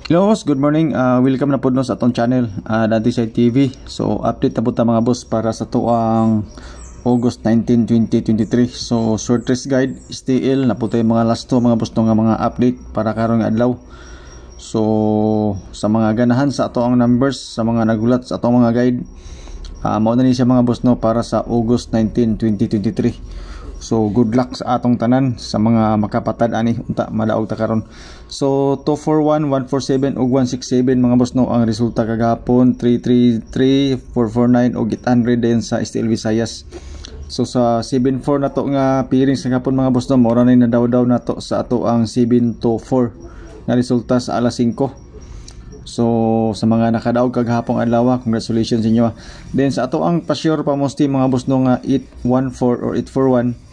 Hello boss, good morning. Welcome na po no sa atong channel, Dante Side TV. So update na po ta mga boss para sa tuang August 19, 2023. So short race guide, STL na po tayo mga last to mga boss no nga mga update para karong adlaw. So sa mga ganahan sa atong numbers, sa mga nagulat sa atong mga guide, mao na ni siya mga boss no para sa August 19, 2023. So good luck sa atong tanan sa mga makapatad ani unta madaog ta karon. So 241, 147 ug 167 mga boss no ang resulta kagahapon. 333, 449 ug 800 din sa STL Visayas. So sa 74 na to nga pairings kagahapon mga boss no mora na nadaw-daw na to sa ato ang 724 nga resulta sa alas 5. So sa mga nakadaog kagahapong adlaw, congratulations sa inyo. Then sa ato ang pa-sure pa mosti mga boss no nga 814 or 841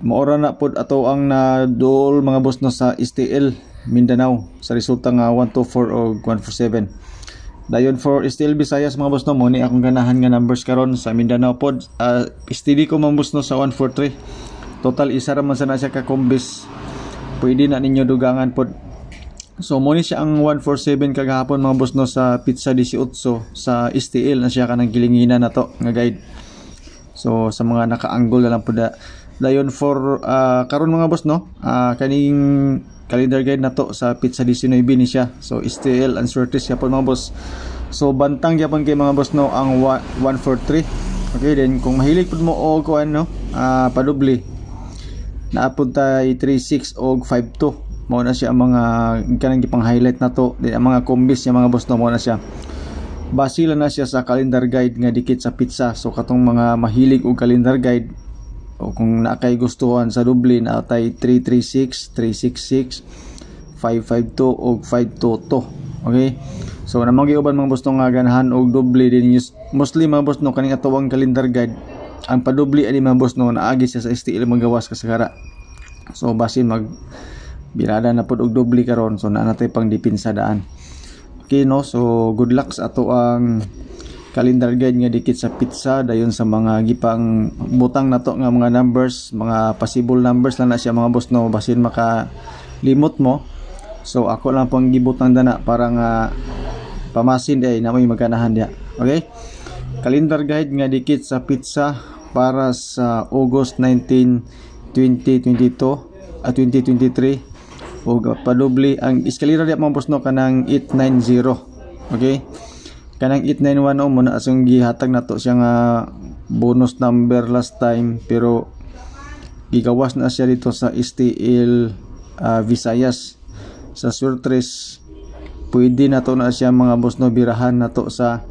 maora na pod ato ang nadol mga boss no sa STL Mindanao sa resulta nga 124 o 147. Dayon for STL Visayas mga boss no mo ni akong ganahan nga numbers karon sa Mindanao pod. Steady ko mga boss no sa 143. Total isa ra man sana siya ka kombis. Pwede na ninyo dugangan pod. So mo ni siya ang 147 kagahapon mga boss no sa Pizza 18 sa STL na siya kanang gilinginan na to nga guide. So sa mga naka-angle na lang pod. Dayon for karon mga boss no kaning calendar guide na to sa Pizza 19 ni siya. So STL and shortest siya po mga boss. So bantang yapon kay mga boss no ang 143. Okay, then kung mahilig pud mo og kuan no padubli naapod tay 36 og 52 mao na siya ang mga kanang gipang highlight na to. Then ang mga combis niya mga boss no mao na siya. Base lang na siya sa calendar guide nga dikit sa pizza. So katong mga mahilig og calendar guide o kung nakay gustuhan sa Dublin atay 336, 366, 552 o 522. Okay, so namang giuban mga boss no nga ganahan og doble din mostly mga boss no kaning atawang calendar guide ang padubli ani mga boss no naagi siya sa STL magawas kasagara. So basin mag birada na pod og doble karon, so naa natay pang dipinsa daan. Okay no, so good luck sa ato ang calendar guide nga dikit sa pizza. Dayon sa mga gipang butang na to nga mga numbers, mga possible numbers lang na siya mga boss no basin makalimot mo. So ako lang pang gibutang dana para nga pamasin day na may maganahan dia. Okay, calendar guide nga dikit sa pizza para sa August 19, 2022 at 2023 o padubli ang eskalera dia mga boss no kanang 890. Okay, kanang 8910 mo na asong gihatag na to siya nga bonus number last time, pero gigawas na siya dito sa STL Visayas sa surtres. Pwede na to na siya mga boss no birahan na to sa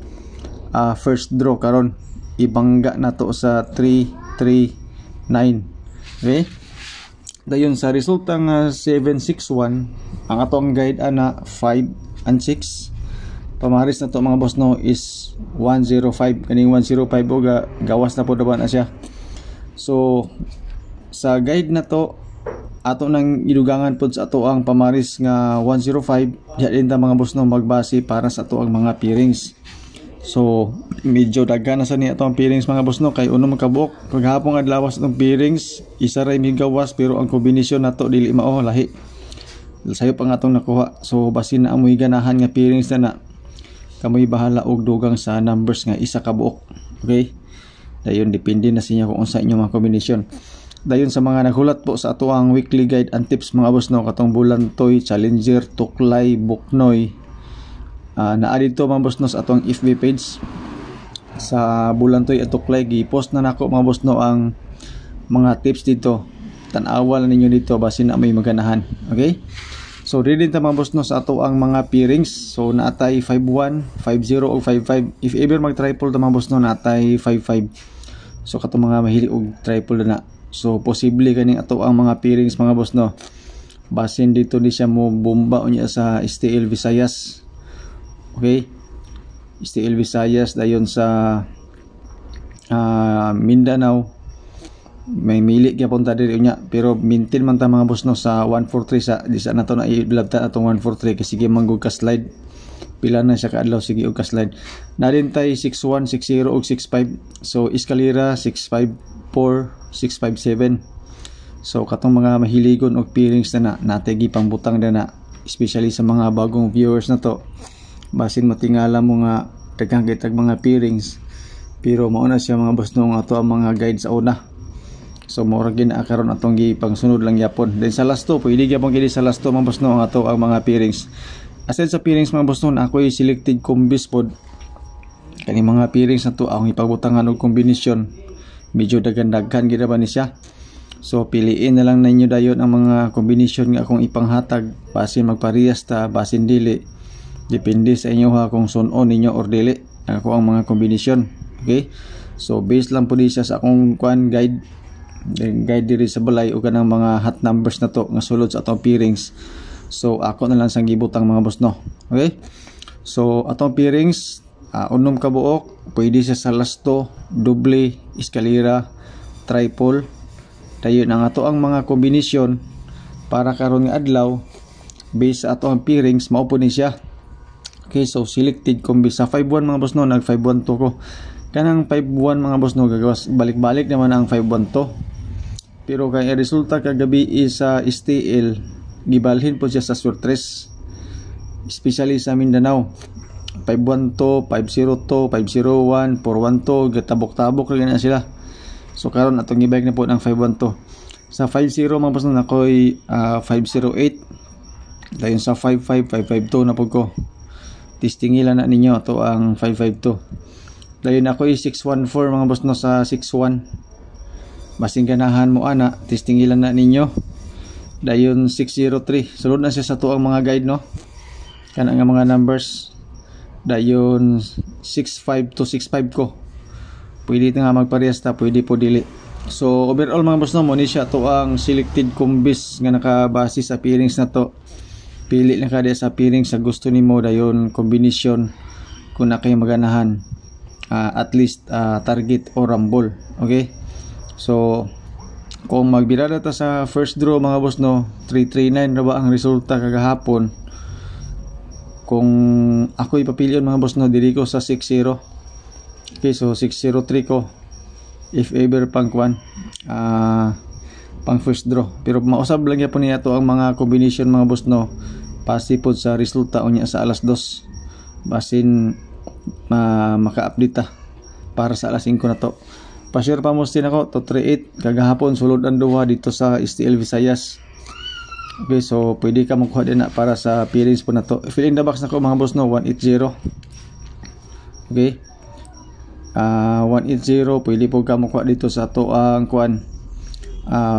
first draw karon, ibangga na to sa 339. Okay, dayon sa resulta nga 761 ang atong guide ana 5 and 6. Pamaris na to mga boss no is 105. Kaning 105 o gawas na po daw na siya. So sa guide na to ato nang idugangan pod sa ato ang pamaris nga 105. Diha din ta mga boss no magbase para sa ato ang mga pairings. So medyo daghan na sa ni ato ang pairings mga boss no kay uno magkabuok paghapon adlaw sa atong pairings isa ra gawas, pero ang kombinasyon nato dili mao lahi. Sayo pa nga atong nakuha. So basin na amoy ganahan nga pairings na kamoy bahala og dugang sa numbers nga isa ka buok. Okay, dayon depende na sa inyo kung unsa inyo mga kombinasyon. Dayon sa mga naghulat po sa ato ang weekly guide and tips mga boss no katong Bulantoy, Challenger, Tuklay, Buknoy, naa dito mga boss no sa atong FB page. Sa Bulantoy at Tuklay gi-post na nako mga boss no ang mga tips dito. Tan-awa ninyo dito basin na may maganahan. Okay, so ready ta mga boss no sa ato ang mga pairings. So naatay 51, 50 o 55. If ever mag triple ta mga boss no naatay 55. So katong mga mahilig og triple na. So posible kaning ato ang mga pairings mga boss no. Basin dito di siya mo bomba unya sa STL Visayas. Okay, STL Visayas dayon sa Mindanao. May mili gyapon ta diri unya, pero maintain man ta mga boss no sa 143 sa di sa nato na i-blab ta atong 143 kasi sige manggug ka slide pila na siya kaadlaw sige og ka slide na din tay 61 60 og 65. So eskalera 654 657. So katong mga mahiligon og pairings na natay gipang butang na especially sa mga bagong viewers na to. Basin matingala mo nga daghang kitag mga pairings, pero mauna siya mga boss no nga ato ang mga guide sa una. So mura ginakaron atong gipangsunod lang yapon. Then sa last 2 pwede gyapon gid sa last 2 mga boss no nga ato ang mga pairings. Aside sa pairings mga boss no, ako selected combis pod. Kani mga pairings na to akong ipabutangan og kombinasyon. Medyo daghan-daghan gid ba ni siya. So piliin na lang ninyo dayon ang mga kombinasyon nga akong ipanghatag, basin magparehas ta, basin dili. Depende sa inyo ha kung sunon ninyo or dili ako ang mga kombinasyon. Okay? So based lang po di siya sa akong guide diri sa balay o kanang mga hot numbers na to nga sulod sa atong pairings. So ako na lang sang gibutang mga boss no. Okay? So atong pairings unom ka buok, pwede siya sa lasto, doble, eskalera, triple. Dayon ang ato ang mga kombinasyon para karon nga adlaw based sa ato ang pairings mao po ni siya. Okay, so selected kombi sa 5-1 mga boss no, nag 5-1 to ko. Kanang 5-1 mga boss no, gagawas balik-balik naman ang 5-1 to. Pero kay resulta kagabi is sa STL, gibalhin po siya sa Surtres. Especially sa Mindanao. 5-1 to, 5-0 to, 5-0-1, 4-1 to, gatabok-tabok lang na sila. So karon atong gibalik na po ng 5-1 to. Sa 5-0 mga boss na ako'y 5-0-8. Dayon sa 5-5, 5-5-2 na po ko. Testingilan na ninyo ito ang 5-5-2. Dayon ako'y 6-1-4 mga boss no sa 6-1. Basing ganahan mo ana, testingilan na ninyo. Dayon 6-0-3. Sulod na siya sa to ang mga guide no. Kana nga mga numbers. Dayon 6-5 to 6-5 ko. Pwede nga magparehas ta, pwede po dili. So overall mga boss no, mo ni siya to ang selected combis nga nakabase sa pairings na to. Pili lang kada sa pairings sa gusto nimo, dayon kombinasyon kung na kayo maganahan. At least target or rumble. Okay? So kung magbirada ta sa first draw mga boss no, 339 ra ba ang resulta kagahapon. Kung ako ipapilion mga boss no, diri ko sa 6-0. Okay, so 6-0-3 ko if ever pang kwan pang first draw. Pero mausab lang yapon niya to ang mga combination mga boss no, pasipod sa resulta unya sa alas 2 basin maka-update ta para sa alas 5 na to. Pa-share pa mo din ako to 38 kagahapon sulod ang duha dito sa STL Visayas. Okay, so pwede ka magkuha din na para sa pairings po na to. Fill in the box na ko mga boss no, 180. Okay, 180 pwede po ka makuha dito sa to ang kuan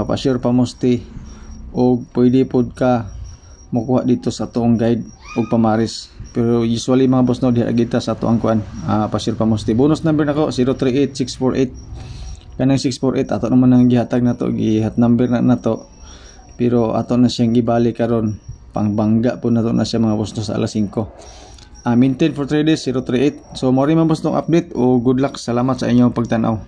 pa-share pa mo o pwede po ka makuha dito sa to ang guide o pamaris. Pero usually mga boss no, diha kita sa to ang kuan pa-share pa mo bonus number nako 038648. Kanang 648 ato naman ang gihatag na to, gihat number na to. Pero ato na siyang gibalik karon, pangbangga po na to na siya mga boss no sa alas 5. Maintain for 3 days 038. So mori man boss no update o good luck, salamat sa inyong pagtanaw.